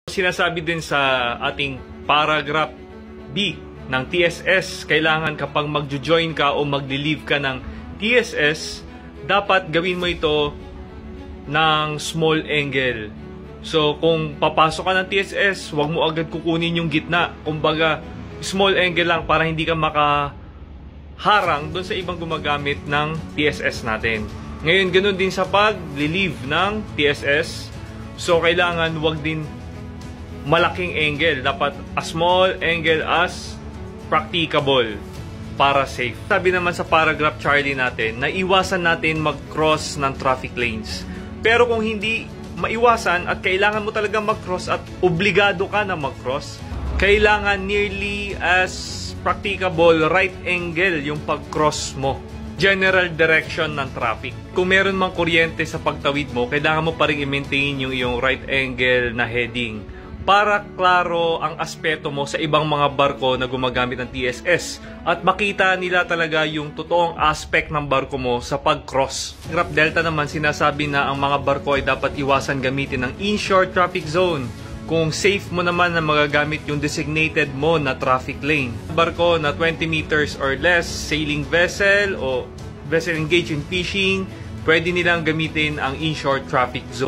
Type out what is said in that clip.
Sinasabi din sa ating paragraph B ng TSS, kailangan kapag magjo-join ka o magli-leave ka ng TSS, dapat gawin mo ito ng small angle. So kung papasok ka ng TSS, huwag mo agad kukunin yung gitna. Kumbaga, small angle lang para hindi ka makaharang doon sa ibang gumagamit ng TSS natin. Ngayon, ganun din sa pag-leave ng TSS. So kailangan huwag din malaking angle. Dapat a small angle as practicable para safe. Sabi naman sa paragraph Charlie natin, na iwasan natin mag-cross ng traffic lanes. Pero kung hindi maiwasan at kailangan mo talaga mag-cross at obligado ka na mag-cross, kailangan nearly as practicable right angle yung pag-cross mo. General direction ng traffic. Kung meron mang kuryente sa pagtawid mo, kailangan mo pa rin i-maintain yung iyong right angle na heading para klaro ang aspeto mo sa ibang mga barko na gumagamit ng TSS at makita nila talaga yung totoong aspect ng barko mo sa pag-cross. Graph Delta naman sinasabi na ang mga barko ay dapat iwasan gamitin ng inshore traffic zone kung safe mo naman na magagamit yung designated mo na traffic lane. Barko na 20 meters or less, sailing vessel o vessel engaged in fishing, pwede nilang gamitin ang inshore traffic zone.